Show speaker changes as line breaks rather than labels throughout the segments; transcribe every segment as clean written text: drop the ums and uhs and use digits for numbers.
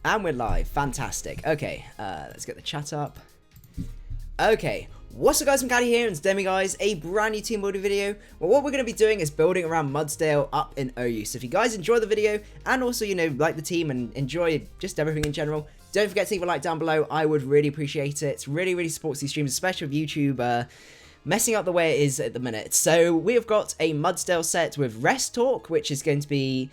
And we're live. Fantastic. Okay, let's get the chat up. Okay, what's up guys, I'm Caddy here, and today guys, a brand new team building video. Well, what we're going to be doing is building around Mudsdale up in OU. So if you guys enjoy the video, and also, you know, like the team and enjoy just everything in general, don't forget to leave a like down below. I would really appreciate it. It really supports these streams, especially with YouTube messing up the way it is at the minute. So we have got a Mudsdale set with Rest Talk, which is going to be,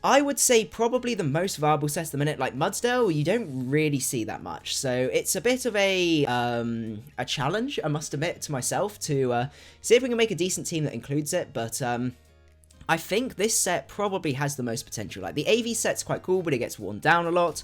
I would say, probably the most viable set at the minute. Like Mudsdale, you don't really see that much, so it's a bit of a challenge, I must admit to myself, to see if we can make a decent team that includes it. But I think this set probably has the most potential. Like the AV set's quite cool, but it gets worn down a lot.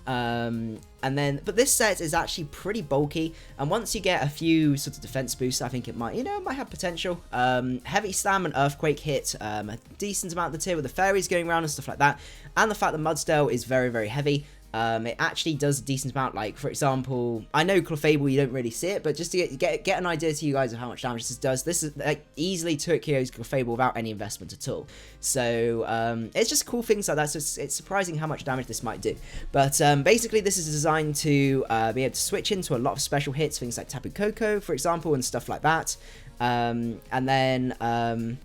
But this set is actually pretty bulky, and once you get a few sort of defense boosts, I think it might, it might have potential. Heavy Slam and Earthquake hit a decent amount of the tier with the fairies going around and stuff like that, and the fact that Mudsdale is very heavy. It actually does a decent amount. Like, for example, I know Clefable, you don't really see it, but just to get an idea to you guys of how much damage this does, this is like easily 2 KOs Clefable without any investment at all. So it's just cool things like that. So it's surprising how much damage this might do. But basically, this is designed to be able to switch into a lot of special hits, things like Tapu Koko, for example, and stuff like that. And then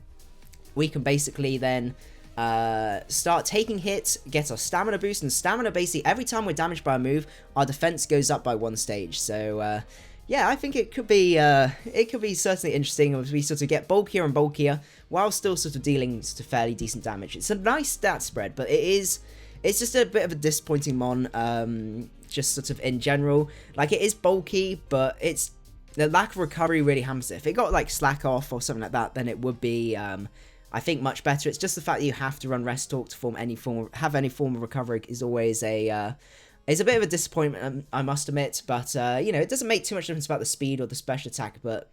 we can basically then start taking hits, get our stamina boost, and stamina basically every time we're damaged by a move, our defense goes up by 1 stage. So yeah, I think it could be certainly interesting as we sort of get bulkier and bulkier while still sort of dealing sort of fairly decent damage. It's a nice stat spread, but it's just a bit of a disappointing mon, just sort of in general. Like, it is bulky, but it's the lack of recovery really hammers it. If it got like slack off or something like that, then it would be I think much better. It's just the fact that you have to run Rest Talk to have any form of recovery is always a bit of a disappointment, I must admit. But it doesn't make too much difference about the speed or the special attack. But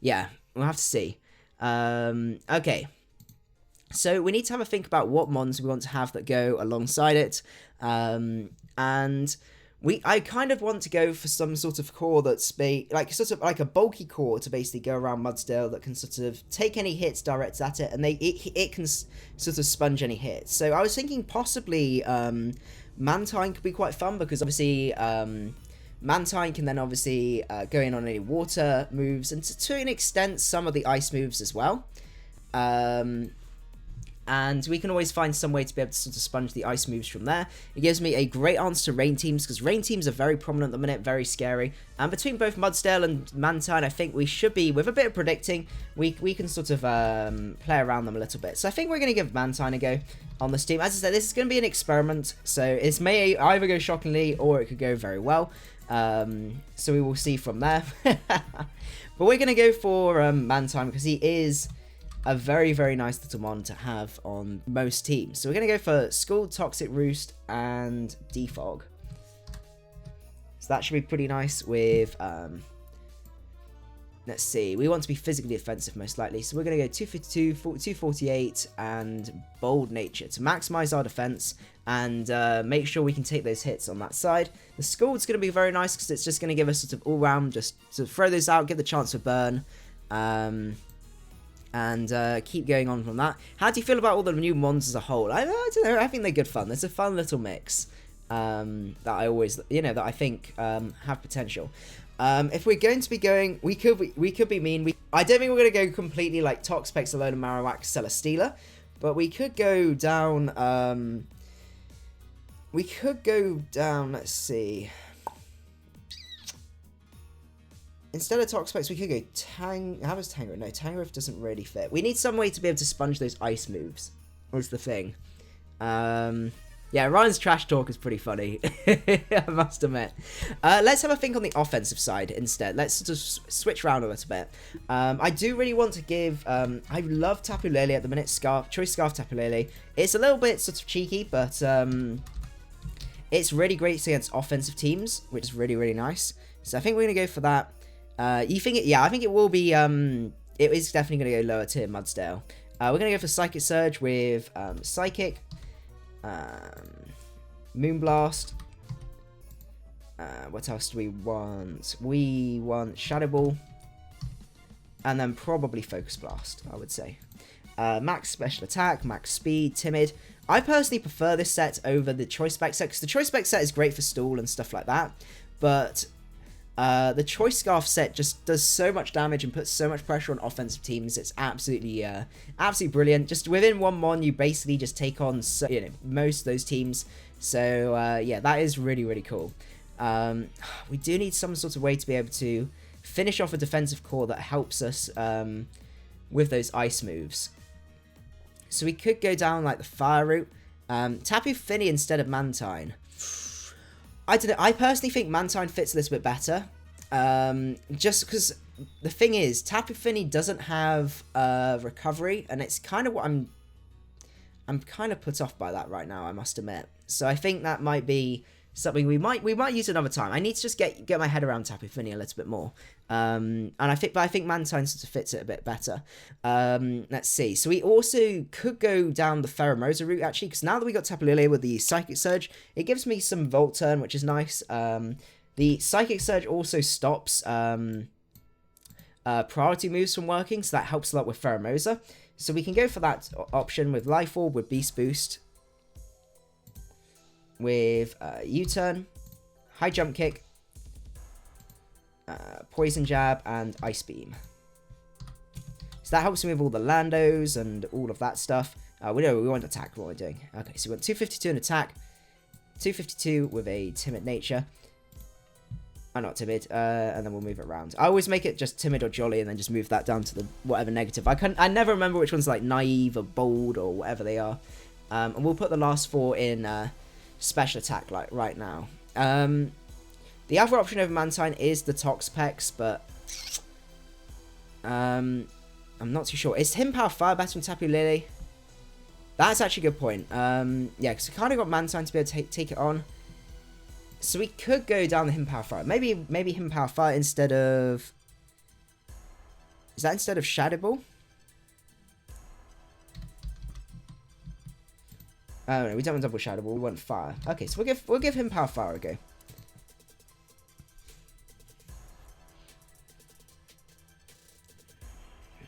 yeah, we'll have to see. Okay, so we need to have a think about what mons we want to have that go alongside it, and I kind of want to go for some sort of core that's sort of like a bulky core to basically go around Mudsdale that can sort of take any hits directed at it, and it can sort of sponge any hits. So I was thinking possibly Mantine could be quite fun, because obviously Mantine can then obviously go in on any water moves, and to an extent some of the ice moves as well. And we can always find some way to be able to sort of sponge the ice moves from there. It gives me a great answer to rain teams, because rain teams are very prominent at the minute, very scary. And between both Mudsdale and Mantine, I think we should be, with a bit of predicting, we can sort of play around them a little bit. So I think we're going to give Mantine a go on this team. As I said, this is going to be an experiment, so it may either go shockingly or it could go very well. So we will see from there. But we're going to go for Mantine, because he is a very nice little mon to have on most teams. So we're going to go for Scald, Toxic Roost, and Defog. So that should be pretty nice with, let's see, we want to be physically offensive most likely. So we're going to go 252, 248, and Bold Nature to maximize our defense and make sure we can take those hits on that side. The Scald's going to be very nice, because it's just going to give us sort of all round, just sort of throw those out, get the chance for burn. And keep going on from that. How do you feel about all the new mons as a whole? I don't know, I think they're good fun. There's a fun little mix that I always, that I think have potential. If we're going to be going, we could be mean. I don't think we're going to go completely like Toxapex, Alone, and Marowak, Celesteela, but we could go down, let's see. Instead of Toxapex, we could go how was Tangrowth? No, Tangrowth doesn't really fit. We need some way to be able to sponge those ice moves. That's the thing. Yeah, Ryan's trash talk is pretty funny. I must admit. Let's have a think on the offensive side instead. Let's just switch around a little bit. I do really want to give... I love Tapu Lele at the minute. Choice Scarf Tapu Lele. It's a little bit sort of cheeky, but it's really great against offensive teams, which is really nice. So I think we're going to go for that. You think it? Yeah, I think it will be. It is definitely going to go lower tier Mudsdale. We're going to go for Psychic Surge with Psychic, Moonblast. What else do we want? We want Shadow Ball, and then probably Focus Blast, I would say. Max special attack, max speed, timid. I personally prefer this set over the choice spec set, because the choice spec set is great for stall and stuff like that, but the choice scarf set just does so much damage and puts so much pressure on offensive teams. It's absolutely absolutely brilliant. Just within one mon, you basically just take on most of those teams. So yeah, that is really, really cool. We do need some sort of way to be able to finish off a defensive core that helps us with those ice moves. So we could go down like the fire route. Tapu Fini instead of Mantine. I don't know. I personally think Mantine fits a little bit better. Just because the thing is, Tapu Fini doesn't have recovery, and it's kind of what I'm kind of put off by that right now, I must admit. So I think that might be something we might use another time. I need to just get my head around Tapu Fini a little bit more. And I think Mantine sort of fits it a bit better. Let's see. So we also could go down the Pheromosa route, actually, because now that we got Tapu Lele with the Psychic Surge, it gives me some Volt Turn, which is nice. The Psychic Surge also stops priority moves from working, so that helps a lot with Pheromosa. So we can go for that option with Life Orb, with Beast Boost, with U-Turn, High Jump Kick, Poison Jab, and Ice Beam. So that helps me with all the Landos and all of that stuff. We want attack, what we're doing. Okay, so we want 252 in attack, 252 with a Timid Nature. Not Timid, and then we'll move it around. I always make it just Timid or Jolly and then just move that down to the whatever negative. I never remember which one's like Naive or Bold or whatever they are. And we'll put the last 4 in special attack like right now. The other option over Mantine is the Tox Pex, but I'm not too sure. Is Him Power Fire better than Tapu Lele? That's actually a good point. Yeah, because we kind of got Mantine to be able to take it on. So we could go down the Him Power Fire. Maybe Him Power Fire instead of... Is that instead of Shadow Ball? Oh no, we don't want double Shadow Ball. We want Fire. Okay, so we'll give Him Power Fire a go.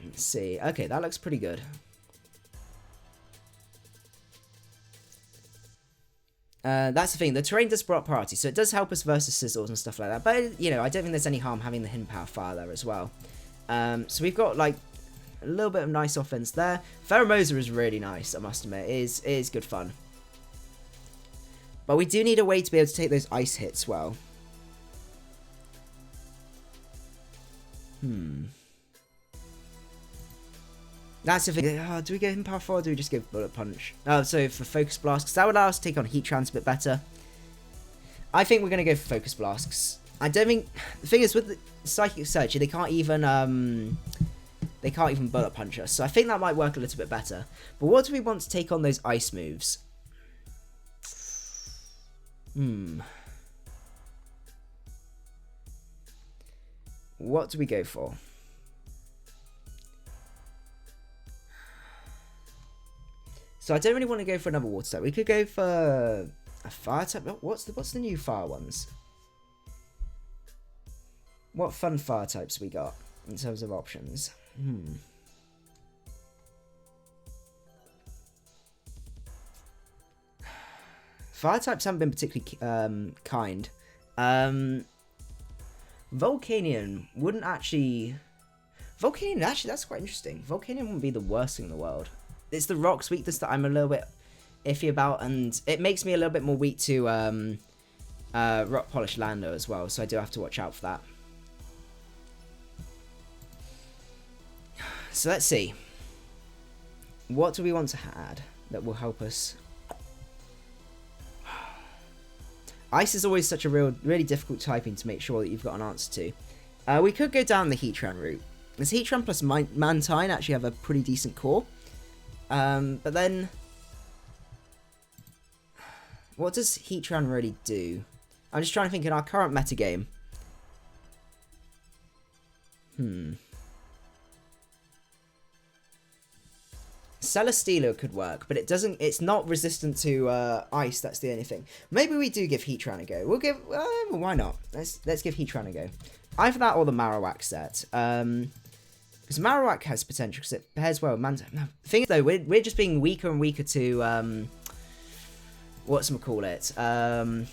Let's see. Okay, that looks pretty good. That's the thing, the terrain does block priority, so it does help us versus Sizzles and stuff like that, but, you know, I don't think there's any harm having the Hidden Power Fire there as well. So we've got, like, a little bit of nice offense there. Pheromosa is really nice, I must admit, it is good fun. But we do need a way to be able to take those ice hits well. That's the thing. Oh, do we go Hidden Power Fire or do we just give Bullet Punch? Oh, so for Focus Blast, because that would allow us to take on Heatran a bit better. I think we're going to go for Focus Blast, because I don't think... The thing is, with the Psychic Surge, they can't even Bullet Punch us, so I think that might work a little bit better. But what do we want to take on those ice moves? What do we go for? So I don't really want to go for another water type. We could go for a fire type. What's the new fire ones? What fun fire types we got in terms of options? Fire types haven't been particularly kind. Volcanion wouldn't actually... Volcanion, actually, that's quite interesting. Volcanion wouldn't be the worst thing in the world. It's the Rock's weakness that I'm a little bit iffy about, and it makes me a little bit more weak to Rock Polish Lando as well, so I do have to watch out for that. So let's see. What do we want to add that will help us? Ice is always such a really difficult typing to make sure that you've got an answer to. We could go down the Heatran route. This Heatran plus Mantine actually have a pretty decent core. But then, what does Heatran really do? I'm just trying to think in our current metagame. Celesteela could work, but it's not resistant to ice, that's the only thing. Maybe we do give Heatran a go. Why not? Let's give Heatran a go. Either that or the Marowak set. Because Marowak has potential because it pairs well with Manta. No, the thing is, though, we're just being weaker and weaker to, whatchamacallit?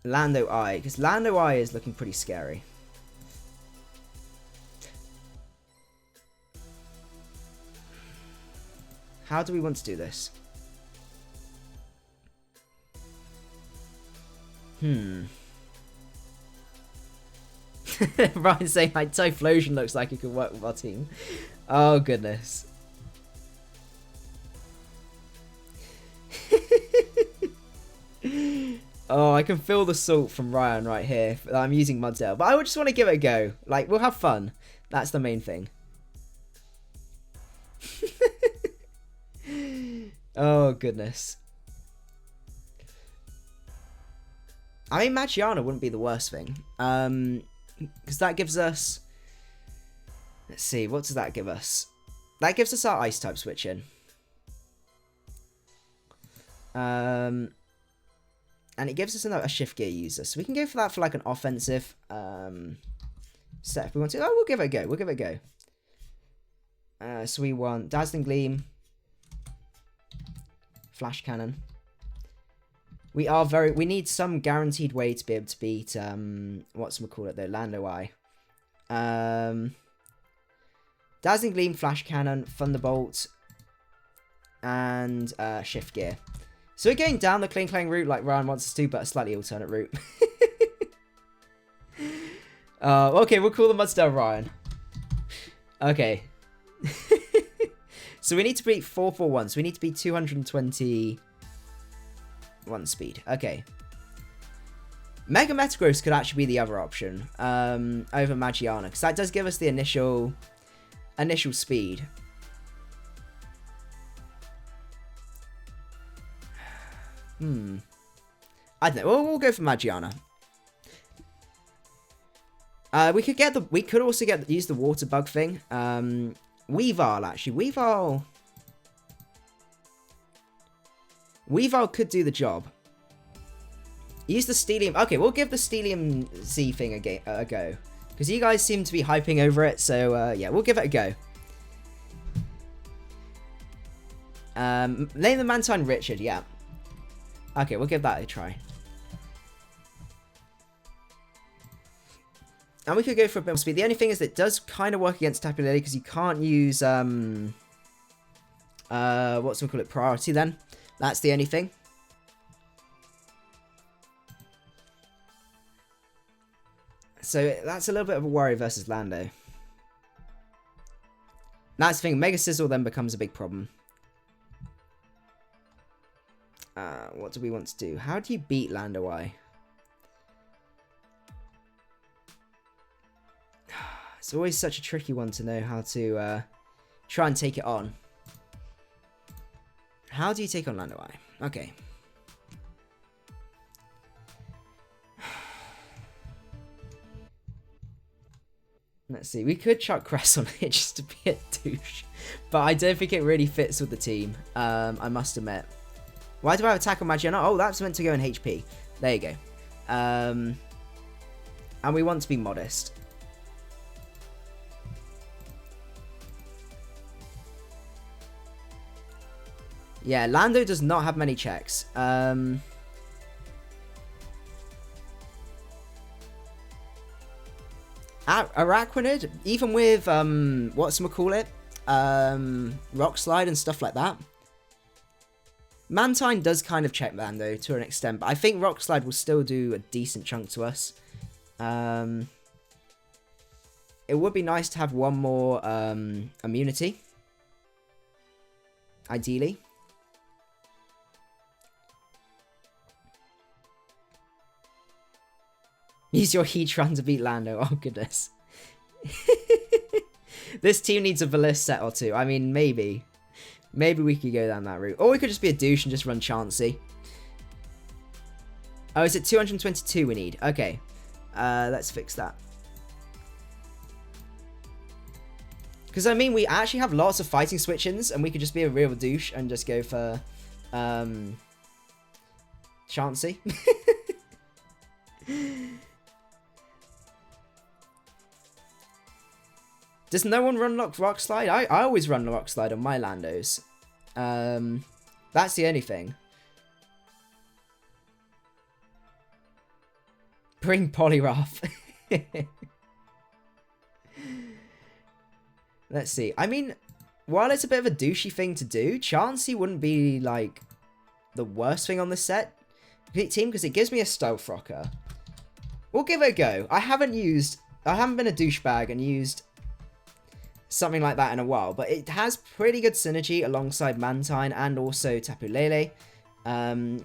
Lando Eye. Because Lando Eye is looking pretty scary. How do we want to do this? Ryan's saying like Typhlosion looks like it could work with our team. Oh goodness. Oh, I can feel the salt from Ryan right here. I'm using Mudsdale, but I just want to give it a go. Like, we'll have fun. That's the main thing. Oh goodness. I mean, Magiana wouldn't be the worst thing. Because that gives us... Let's see, what does that give us? That gives us our Ice type switch in. And it gives us a Shift Gear user. So we can go for that for like an offensive set if we want to. Oh, we'll give it a go. We'll give it a go. So we want Dazzling Gleam. Flash Cannon. We need some guaranteed way to be able to beat, whatchamacallit though, Lando Eye. Dazzling Gleam, Flash Cannon, Thunderbolt, and Shift Gear. So we're going down the Kling Klang route like Ryan wants us to, but a slightly alternate route. Okay, we'll call the Mudsdale Ryan. Okay. So we need to beat 441, so we need to beat 221 speed. Okay. Mega Metagross could actually be the other option over Magiana, because that does give us the initial speed. I don't know. We'll go for Magiana. We could also use the water bug thing. Weavile actually. Weavile could do the job. Use the Steelium. Okay, we'll give the Steelium Z thing a go. Because you guys seem to be hyping over it, so yeah, we'll give it a go. Name the Mantine Richard, yeah. Okay, we'll give that a try. And we could go for a bit more speed. The only thing is that it does kind of work against Tapu Lele because you can't use, priority then. That's the only thing. So that's a little bit of a worry versus Lando. That's the thing, Mega Sizzle then becomes a big problem. What do we want to do? How do you beat Lando Eye? It's always such a tricky one to know how to try and take it on. How do you take on Lando Eye? Okay. Let's see. We could chuck Cress on it just to be a douche. But I don't think it really fits with the team. I must admit. Why do I have attack on Magiana? Oh, that's meant to go in HP. There you go. And we want to be modest. Yeah, Lando does not have many checks. Araquanid, even with, whatchamacallit, Rock Slide and stuff like that. Mantine does kind of check Lando to an extent, but I think Rock Slide will still do a decent chunk to us. It would be nice to have one more immunity. Ideally. Use your Heatran to beat Lando. Oh, goodness. This team needs a Valice set or two. I mean, maybe. Maybe we could go down that route. Or we could just be a douche and just run Chansey. Oh, is it 222 we need? Okay. Let's fix that. Because, I mean, we actually have lots of fighting switch-ins, and we could just be a real douche and just go for Chansey. Does no one run Rock Slide? I always run Rock Slide on my Landos. That's the only thing. Bring Poliwrath. Let's see. I mean, while it's a bit of a douchey thing to do, Chansey wouldn't be, like, the worst thing on this set team, because it gives me a Stealth Rocker. We'll give it a go. I haven't been a douchebag and used something like that in a while, but it has pretty good synergy alongside Mantine and also Tapu Lele.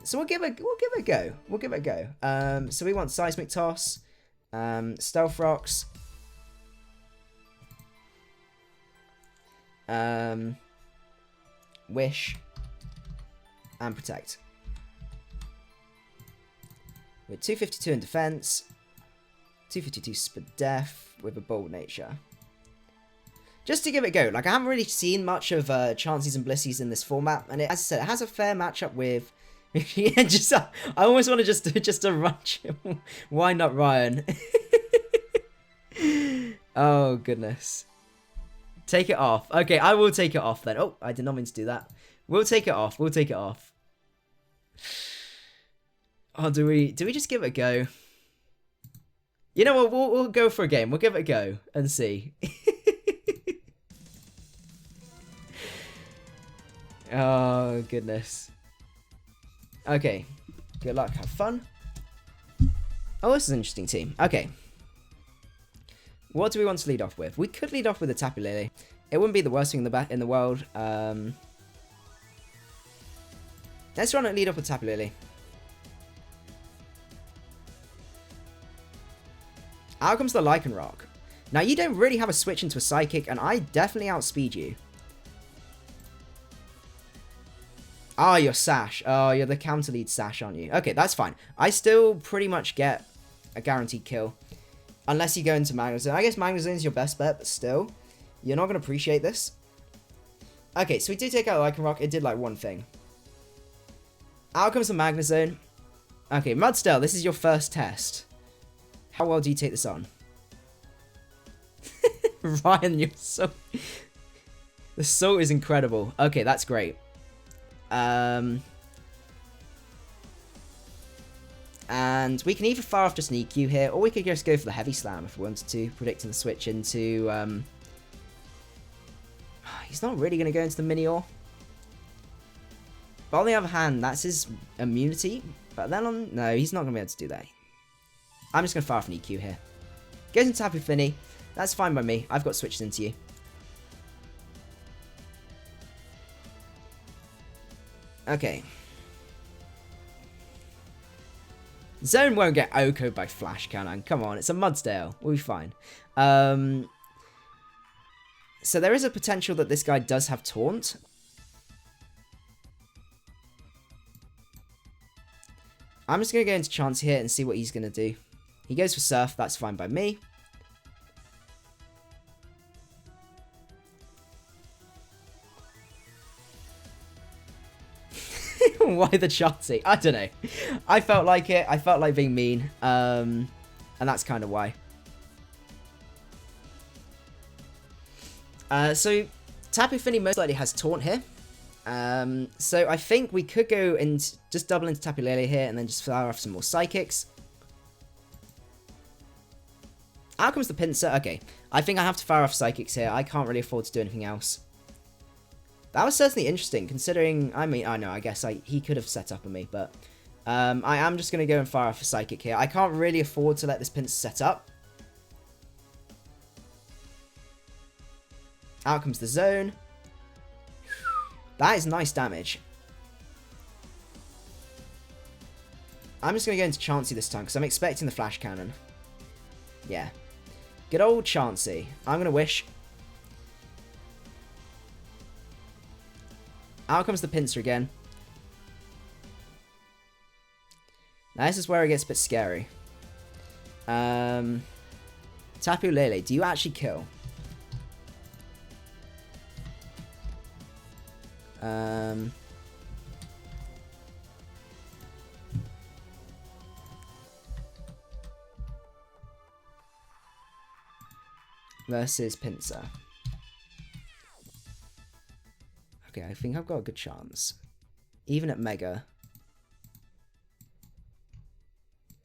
So we'll give it a go. We'll give it a go. So we want Seismic Toss, Stealth Rocks, Wish, and Protect. With 252 in defense, 252 speed def with a bold nature. Just to give it a go. Like, I haven't really seen much of Chanseys and Blissies in this format, and as I said, it has a fair matchup with. Yeah, I almost want to just a run. Why not Ryan? Oh goodness. Take it off. Okay, I will take it off then. Oh, I did not mean to do that. We'll take it off. We'll take it off. Oh, do we just give it a go? You know what? We'll go for a game. We'll give it a go and see. Oh goodness. Okay. Good luck. Have fun. Oh, this is an interesting team. Okay. What do we want to lead off with? We could lead off with a Tapu Lele. It wouldn't be the worst thing in the world. Let's run and lead off with Tapu Lele. Out comes the Lycanroc. Now, you don't really have a switch into a Psychic, and I definitely outspeed you. Ah, you're Sash. Oh, you're the counter lead Sash, aren't you? Okay, that's fine. I still pretty much get a guaranteed kill. Unless you go into Magnezone. I guess Magnezone is your best bet, but still. You're not going to appreciate this. Okay, so we did take out Lycanroc. It did like one thing. Out comes the Magnezone. Okay, Mudsdale, this is your first test. How well do you take this on? Ryan, you're so... The salt is incredible. Okay, that's great. And we can either fire off just an EQ here, or we could just go for the Heavy Slam if we wanted to, predicting the switch into... He's not really going to go into the Minior. But on the other hand, that's his immunity. But then no, he's not going to be able to do that. I'm just going to fire off an EQ here. Goes into Tapu Fini. That's fine by me. I've got switched into you. Okay. Zone won't get OHKO'd by Flash Cannon. Come on, it's a Mudsdale. We'll be fine. So there is a potential that this guy does have Taunt. I'm just going to go into Chance here and see what he's going to do. He goes for Surf. That's fine by me. Why the Chansey? I don't know. I felt like it. I felt like being mean. And that's kind of why. So Tapu Fini most likely has Taunt here. So I think we could go and just double into Tapu Lele here and then just fire off some more Psychics. Out comes the Pinsir. Okay, I think I have to fire off Psychics here. I can't really afford to do anything else. That was certainly interesting, considering, I mean, I know, I guess he could have set up on me, but I am just going to go and fire off a Psychic here. I can't really afford to let this Pinsir set up. Out comes the Zone. That is nice damage. I'm just going to go into Chansey this time, because I'm expecting the Flash Cannon. Yeah. Good old Chansey. I'm going to Wish. Out comes the Pinsir again. Now this is where it gets a bit scary. Tapu Lele, do you actually kill? Versus Pinsir. Okay, I think I've got a good chance. Even at Mega.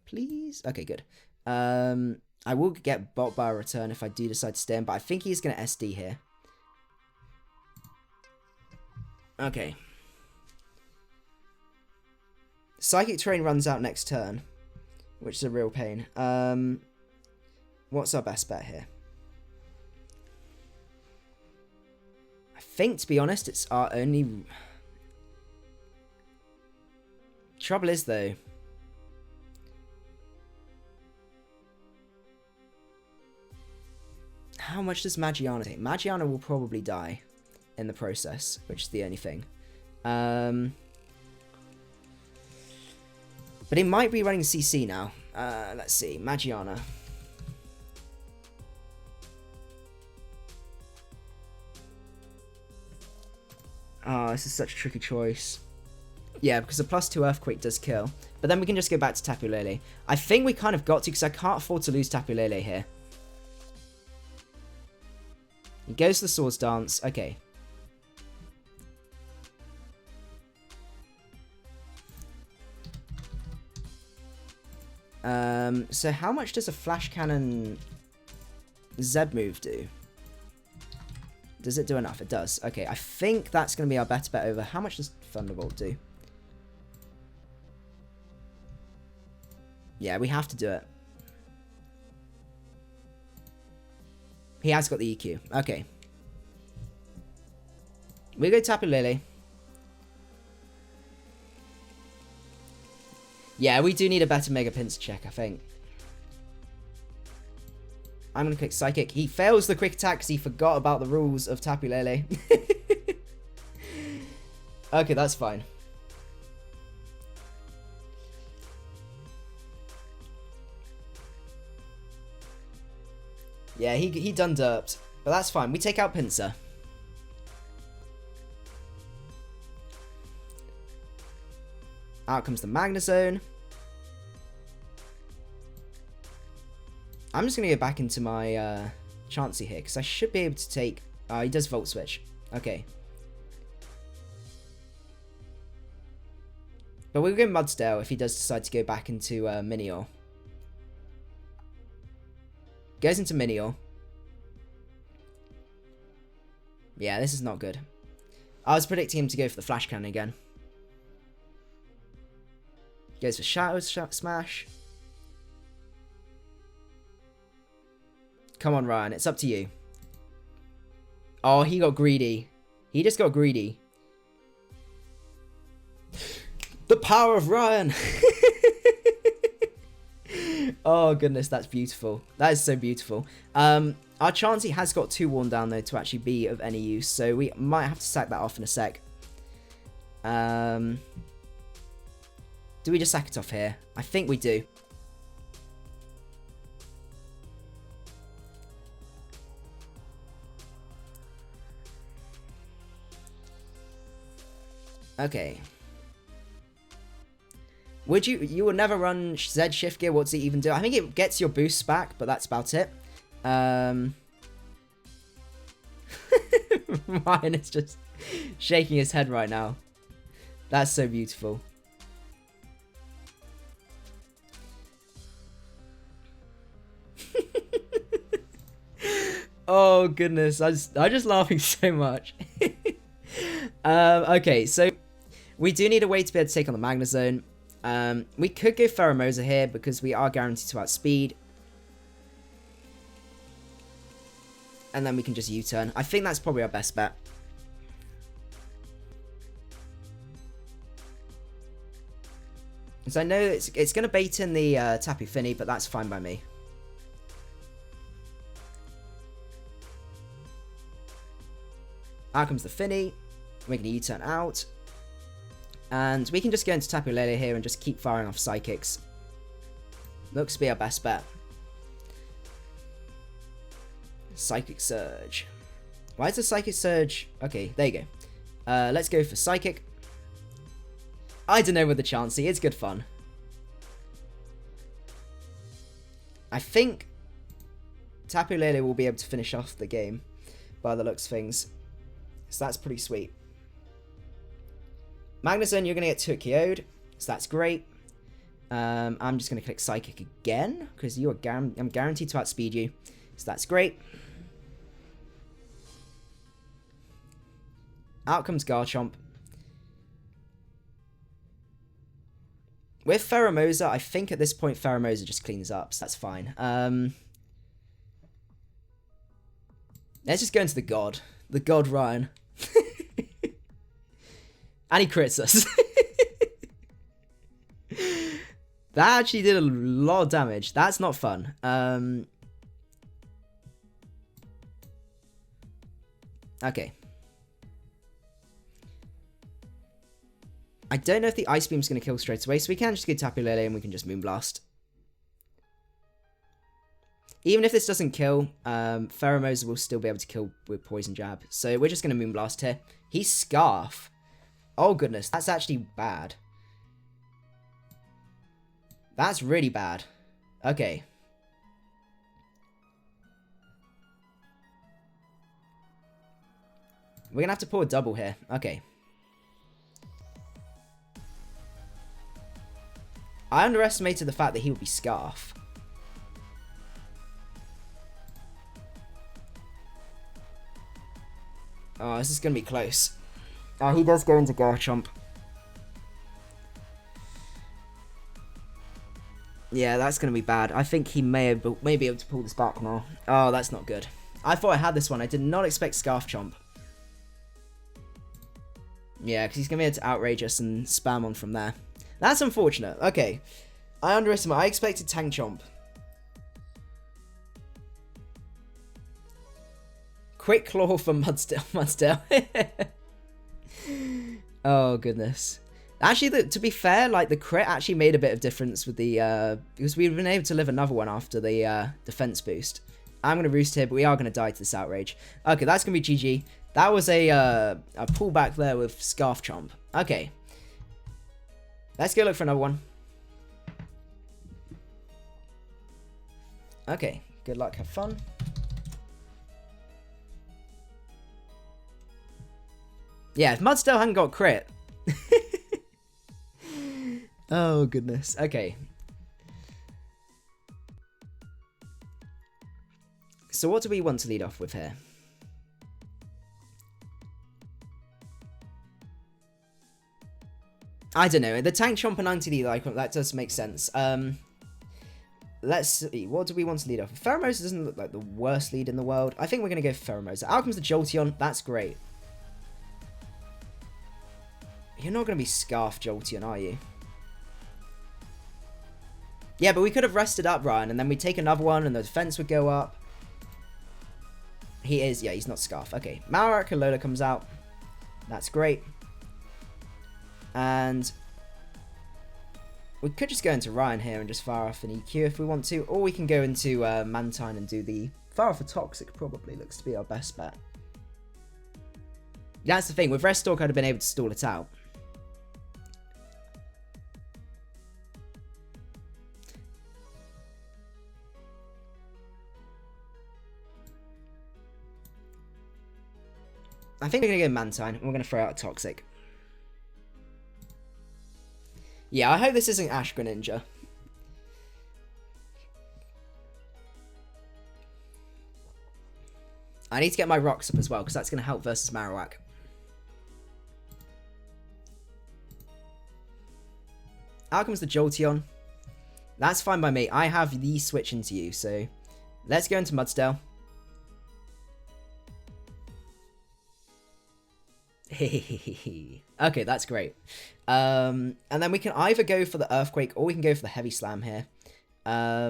Please? Okay, good. I will get bot by a return if I do decide to stay in, but I think he's going to SD here. Okay. Psychic Terrain runs out next turn, which is a real pain. What's our best bet here? I think, to be honest, it's our only... Trouble is, though... How much does Magiana take? Magiana will probably die in the process, which is the only thing. But he might be running CC now. Let's see. Magiana. Oh, this is such a tricky choice. Yeah, because the +2 Earthquake does kill. But then we can just go back to Tapu Lele. I think we kind of got to, because I can't afford to lose Tapu Lele here. He goes to the Swords Dance. Okay. So how much does a Flash Cannon Zeb move do? Does it do enough? It does. Okay, I think that's going to be our better bet over. How much does Thunderbolt do? Yeah, we have to do it. He has got the EQ. Okay. We go Tapu Lele. Yeah, we do need a better Mega Pincer check, I think. I'm going to click Psychic. He fails the Quick Attack because he forgot about the rules of Tapu Lele. Okay, that's fine. Yeah, he done derped. But that's fine. We take out Pinsir. Out comes the Magnezone. I'm just going to go back into my Chansey here, because I should be able to take... he does Volt Switch. Okay. But we'll go Mudsdale if he does decide to go back into Minior. Goes into Minior. Yeah, this is not good. I was predicting him to go for the Flash Cannon again. Goes for Shadow Smash. Come on, Ryan. It's up to you. Oh, he got greedy. He just got greedy. The power of Ryan. Oh, goodness. That's beautiful. That is so beautiful. Our Chansey has got 2 worn down, though, to actually be of any use. So we might have to sack that off in a sec. Do we just sack it off here? I think we do. Okay. Would you would never run Z Shift Gear? What's it even do? I think it gets your boosts back, but that's about it. Ryan is just shaking his head right now. That's so beautiful. Oh goodness, I'm just laughing so much. Okay, so we do need a way to be able to take on the Magnezone. We could go Pheromosa here because we are guaranteed to outspeed. And then we can just U-turn. I think that's probably our best bet. Because I know it's going to bait in the Tapu Fini, but that's fine by me. Out comes the Fini. We're going to U-turn out. And we can just go into Tapu Lele here and just keep firing off Psychics. Looks to be our best bet. Psychic Surge. Why is the Psychic Surge? Okay, there you go. Let's go for Psychic. I don't know with the Chansey. It's good fun. I think Tapu Lele will be able to finish off the game by the looks of things. So that's pretty sweet. Magnuson, you're going to get 2 KO'd, so that's great. I'm just going to click Psychic again, because I'm guaranteed to outspeed you, so that's great. Out comes Garchomp. With Pheromosa, I think at this point Pheromosa just cleans up, so that's fine. Let's just go into the God. The God Ryan. And he crits us. That actually did a lot of damage. That's not fun. Okay. I don't know if the Ice Beam's going to kill straight away, so we can just get Tapu Lele and we can just Moonblast. Even if this doesn't kill, Pheromosa will still be able to kill with Poison Jab. So we're just going to Moonblast here. He's Scarf. Oh goodness, that's actually bad. That's really bad. Okay. We're going to have to pull a double here. Okay. I underestimated the fact that he would be Scarf. Oh, this is going to be close. Oh, he does go into Garchomp. Yeah, that's going to be bad. I think he may be able to pull this back now. Oh, that's not good. I thought I had this one. I did not expect Scarf Chomp. Yeah, because he's going to be able to outrage us and spam on from there. That's unfortunate. Okay. I underestimated. I expected Tank Chomp. Quick Claw for Mudsdale. Oh, goodness. Actually, to be fair, like, the crit actually made a bit of difference with the, because we've been able to live another one after the defense boost. I'm going to roost here, but we are going to die to this outrage. Okay, that's going to be GG. That was a pullback there with Scarf Chomp. Okay. Let's go look for another one. Okay, good luck, have fun. Yeah, if Mudsdale hadn't got crit. Oh, goodness. Okay. So what do we want to lead off with here? I don't know. The Tank Chomp and Anti-Lead icon, that does make sense. Let's see. What do we want to lead off with? Pheromosa doesn't look like the worst lead in the world. I think we're going to go Pheromosa. Out comes the Jolteon. That's great. You're not going to be Scarf Jolteon, are you? Yeah, but we could have rested up, Ryan, and then we'd take another one, and the defense would go up. He is, yeah, he's not Scarf. Okay, Marowak Alola comes out. That's great. And we could just go into Ryan here and just fire off an EQ if we want to, or we can go into Mantine and do the fire off a Toxic. Probably looks to be our best bet. That's the thing, with Restalk I'd have been able to stall it out. I think we're going to go Mantine, and we're going to throw out a Toxic. Yeah, I hope this isn't Ash Greninja. I need to get my rocks up as well, because that's going to help versus Marowak. Out comes the Jolteon. That's fine by me. I have the switch into you, so let's go into Mudsdale. Okay, that's great. And then we can either go for the Earthquake or we can go for the Heavy Slam here. I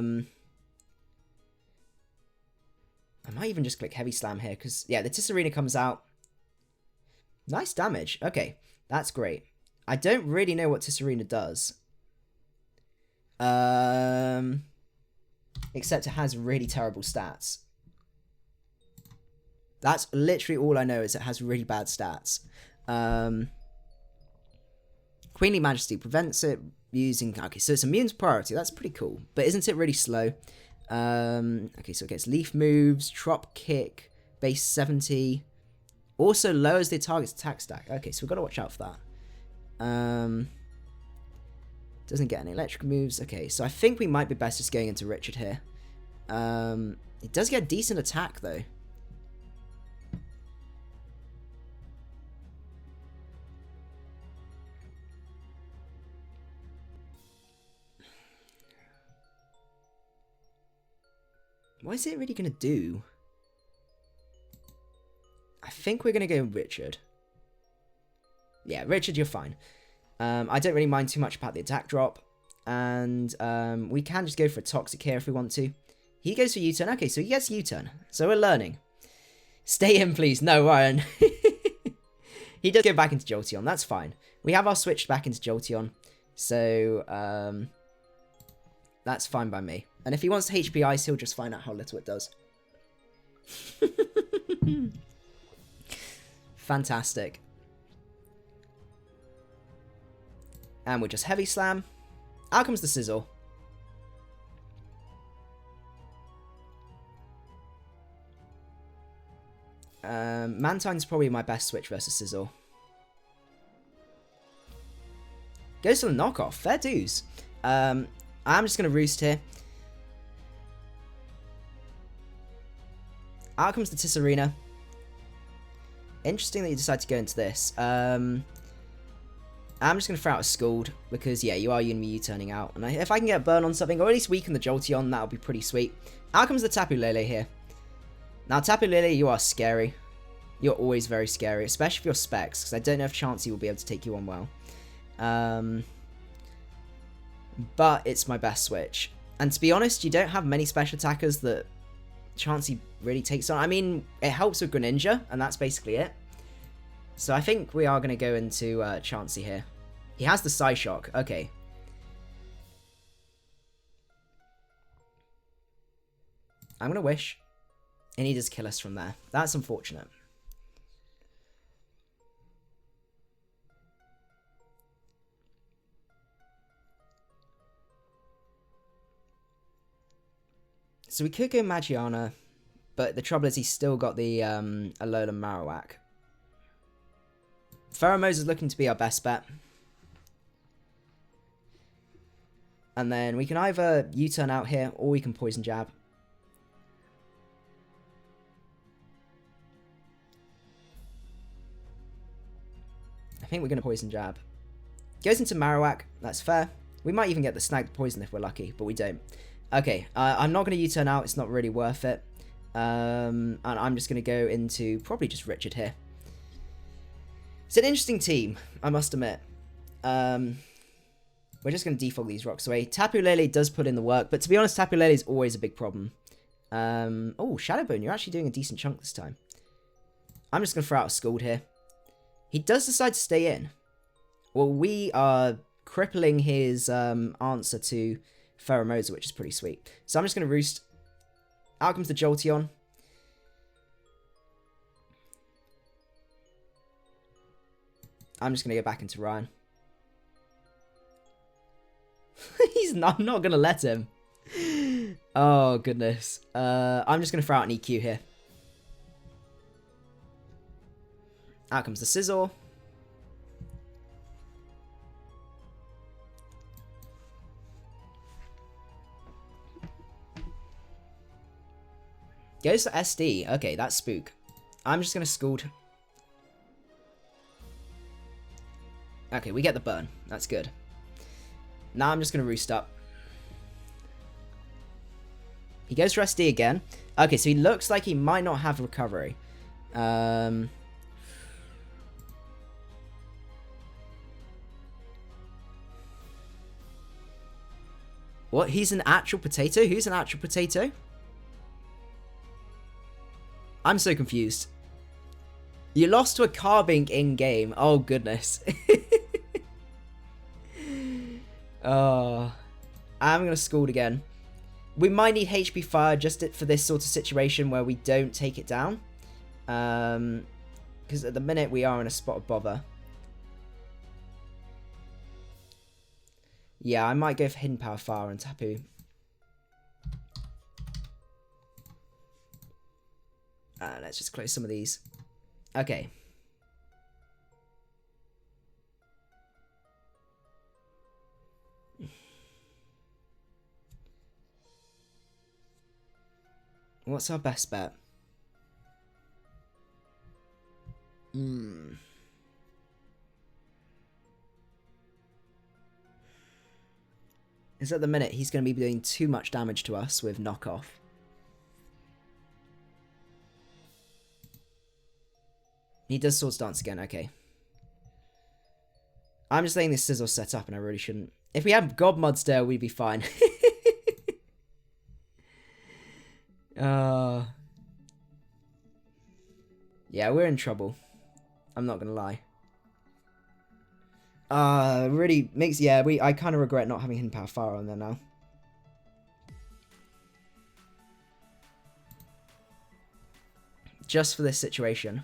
might even just click Heavy Slam here because, yeah, the Tisserina comes out. Nice damage. Okay, that's great. I don't really know what Tisserina does. Except it has really terrible stats. That's literally all I know is it has really bad stats. Queenly Majesty prevents it using... Okay, so it's immune to priority. That's pretty cool. But isn't it really slow? Okay, so it gets Leaf Moves, Trop Kick, base 70. Also lowers the target's attack stack. Okay, so we've got to watch out for Doesn't get any electric moves. Okay, so I think we might be best just going into Richard here. It does get a decent attack, though. What is it really going to do? I think we're going to go Richard. Yeah, Richard, you're fine. I don't really mind too much about the attack drop. And we can just go for a Toxic here if we want to. He goes for U-turn. Okay, so he gets U-turn. So we're learning. Stay in, please. No, Ryan. He does go back into Jolteon. That's fine. We have our switch back into Jolteon. So, that's fine by me. And if he wants to HP Ice, he'll just find out how little it does. Fantastic. And we'll just Heavy Slam. Out comes the Sizzle. Mantine's probably my best switch versus Sizzle. Goes for the knockoff. Fair dues. I'm just going to Roost here. Out comes the Tisserina. Interesting that you decide to go into this. I'm just going to throw out a Scald, because, yeah, you are going to be U-turning out. And if I can get a burn on something, or at least weaken the Jolteon, that'll be pretty sweet. Out comes the Tapu Lele here. Now, Tapu Lele, you are scary. You're always very scary, especially if you're Specs, because I don't know if Chansey will be able to take you on well. But it's my best switch. And to be honest, you don't have many special attackers that Chansey really takes on. I mean, it helps with Greninja, and that's basically it. So I think we are going to go into Chansey here. He has the Psyshock. Okay. I'm going to Wish. And he does kill us from there. That's unfortunate. So we could go Magiana, but the trouble is he's still got the Alolan Marowak. Pheromones is looking to be our best bet. And then we can either U-turn out here, or we can Poison Jab. I think we're going to Poison Jab. Goes into Marowak, that's fair. We might even get the Snag Poison if we're lucky, but we don't. Okay, I'm not going to U-turn out, it's not really worth it. And I'm just going to go into probably just Richard here. It's an interesting team, I must admit. We're just going to default these rocks away. Tapu Lele does put in the work, but to be honest, Tapu Lele is always a big problem. Oh, Shadowbone, you're actually doing a decent chunk this time. I'm just going to throw out a Scald here. He does decide to stay in. Well, we are crippling his answer to Pheromosa, which is pretty sweet. So I'm just going to Roost. Out comes the Jolteon. I'm just going to go back into Ryan. I'm not going to let him. Oh, goodness. I'm just going to throw out an EQ here. Out comes the Sizzle. Goes for SD. Okay, that's Spook. I'm just going to Scald. Okay, we get the burn. That's good. Now I'm just going to Roost up. He goes for SD again. Okay, so he looks like he might not have recovery. What? He's an actual potato? Who's an actual potato? I'm so confused. You lost to a Carbink in-game. Oh, goodness. Oh, I'm going to Scald again. We might need HP Fire just for this sort of situation where we don't take it down. Because at the minute we are in a spot of bother. Yeah, I might go for Hidden Power Fire and Tapu. Let's just close some of these. Okay. What's our best bet? Is at the minute he's going to be doing too much damage to us with knockoff. He does Swords Dance again, okay. I'm just letting this Sizzle set up and I really shouldn't. If we had God Mudsdale, we'd be fine. Yeah, we're in trouble. I'm not gonna lie. Really makes, yeah, I kind of regret not having Hidden Power Fire on there now. Just for this situation.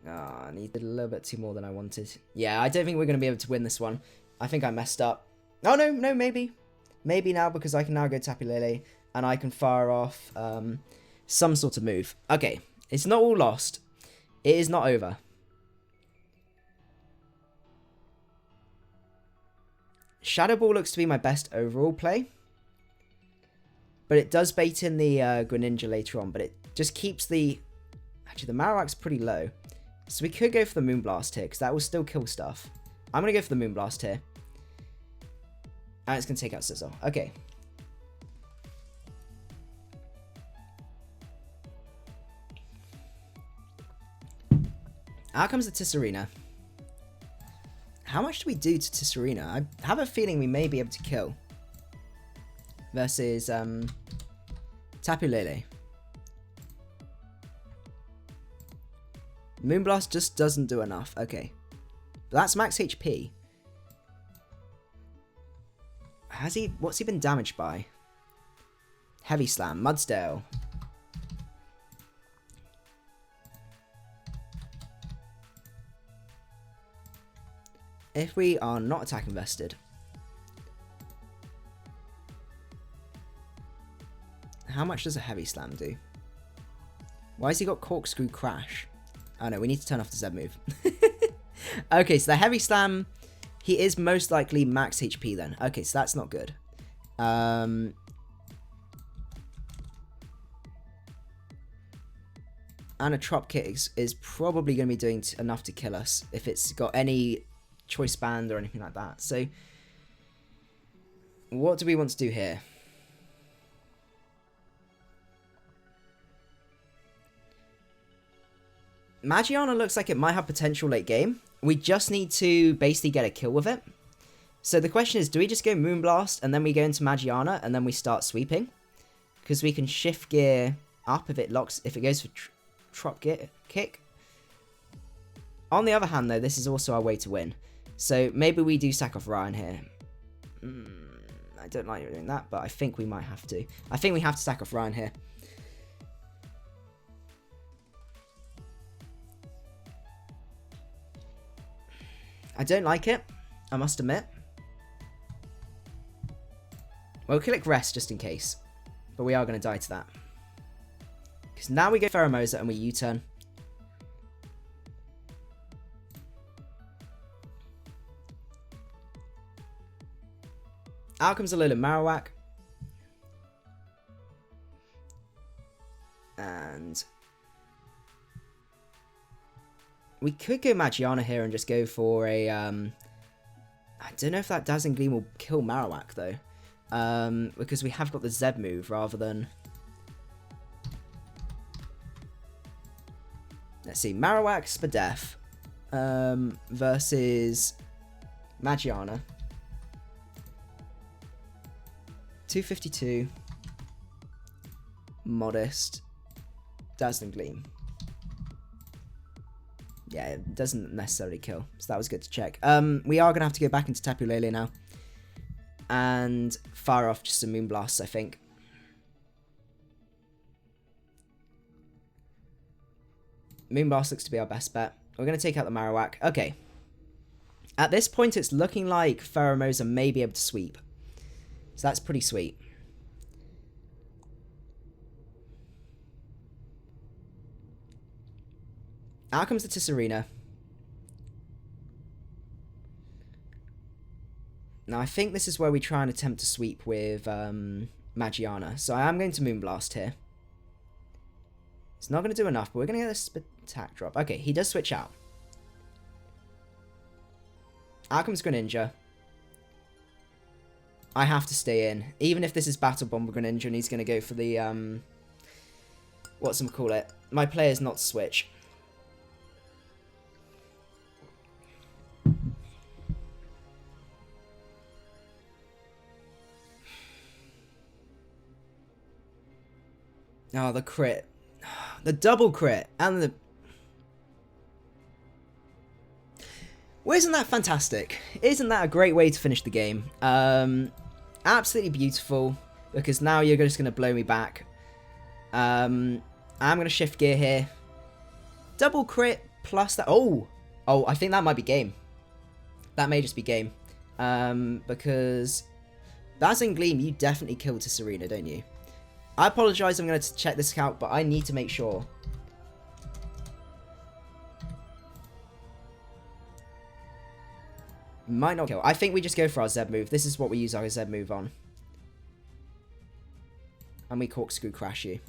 I needed a little bit too more than I wanted. Yeah, I don't think we're going to be able to win this one. I think I messed up. Oh, no, maybe. Maybe now, because I can now go Tapu Lele, and I can fire off some sort of move. Okay, it's not all lost. It is not over. Shadow Ball looks to be my best overall play. But it does bait in the Greninja later on, but it just keeps the... Actually, the Marowak's pretty low. So we could go for the Moonblast here, because that will still kill stuff. I'm going to go for the Moonblast here. And it's going to take out Sizzle. Okay. Out comes the Tisserina. How much do we do to Tisserina? I have a feeling we may be able to kill. Versus Tapu Lele. Moonblast just doesn't do enough. Okay. But that's max HP. What's he been damaged by? Heavy Slam. Mudsdale. If we are not attack invested. How much does a Heavy Slam do? Why has he got Corkscrew Crash? Oh no, we need to turn off the Z move. Okay, so the Heavy Slam, he is most likely max HP then. Okay, so that's not good. And a Trop Kick is probably going to be doing enough to kill us if it's got any Choice Band or anything like that. So, what do we want to do here? Magiana looks like it might have potential late game. We just need to basically get a kill with it. So the question is, do we just go Moonblast and then we go into Magiana and then we start sweeping? Because we can shift gear up if it goes for Trop Kick. On the other hand though, this is also our way to win. So maybe we do sack off Ryan here. I don't like doing that, but I think we might have to. I think we have to sack off Ryan here. I don't like it, I must admit. We'll click rest just in case. But we are going to die to that. Because now we go Pheromosa and we U-turn. Out comes a Alolan Marowak. And we could go Magiana here and just go for a... I don't know if that Dazzling Gleam will kill Marowak, though. Because we have got the Z move rather than... Let's see. Marowak, Spadef. Versus Magiana. 252. Modest. Dazzling Gleam. Yeah, it doesn't necessarily kill. So that was good to check. We are going to have to go back into Tapu Lele now. And fire off just some Moonblasts, I think. Moonblast looks to be our best bet. We're going to take out the Marowak. Okay. At this point, it's looking like Pheromosa may be able to sweep. So that's pretty sweet. Out comes the Tisserina. Now, I think this is where we try and attempt to sweep with Magiana. So I am going to Moonblast here. It's not going to do enough, but we're going to get a attack drop. Okay, he does switch out. Out comes Greninja. I have to stay in. Even if this is Battle Bomb with Greninja and he's going to go for the, whatchamacallit. My player's not to switch. Oh, the crit. The double crit. And the... Well, isn't that fantastic? Isn't that a great way to finish the game? Absolutely beautiful. Because now you're just going to blow me back. I'm going to shift gear here. Double crit plus that... Oh! Oh, I think that might be game. That may just be game. Because... Dazzling Gleam, you definitely killed to Serena, don't you? I apologise, I'm going to check this out, but I need to make sure. Might not kill. I think we just go for our Z move. This is what we use our Z move on. And we corkscrew crash you.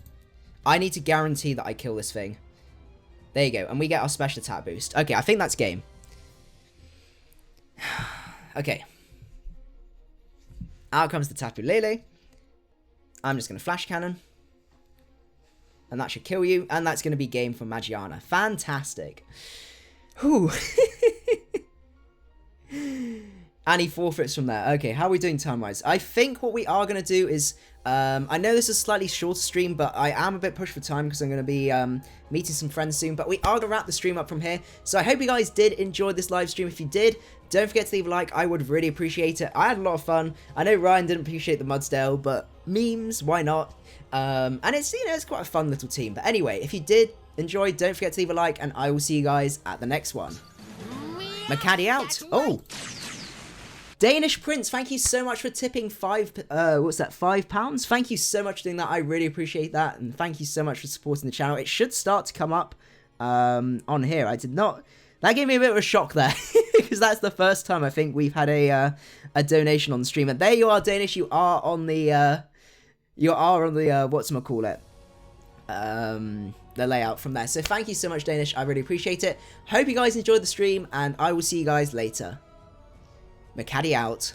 I need to guarantee that I kill this thing. There you go. And we get our special attack boost. Okay, I think that's game. Okay. Out comes the Tapu Lele. I'm just going to Flash Cannon. And that should kill you. And that's going to be game for Magiana. Fantastic. Whew. And he forfeits from there. Okay, how are we doing time-wise? I think what we are going to do is... I know this is a slightly shorter stream, but I am a bit pushed for time because I'm going to be meeting some friends soon. But we are going to wrap the stream up from here. So I hope you guys did enjoy this live stream. If you did, don't forget to leave a like. I would really appreciate it. I had a lot of fun. I know Ryan didn't appreciate the Mudsdale, but memes, why not? And it's, you know, it's quite a fun little team. But anyway, if you did enjoy, don't forget to leave a like, and I will see you guys at the next one. Macadii out. Oh! Danish Prince, thank you so much for tipping £5. Thank you so much for doing that. I really appreciate that. And thank you so much for supporting the channel. It should start to come up on here. I did not... That gave me a bit of a shock there. Because that's the first time I think we've had a donation on the stream. And there you are, Danish. You are on the... whatchamacallit. The layout from there. So thank you so much, Danish. I really appreciate it. Hope you guys enjoyed the stream. And I will see you guys later. Macadii out.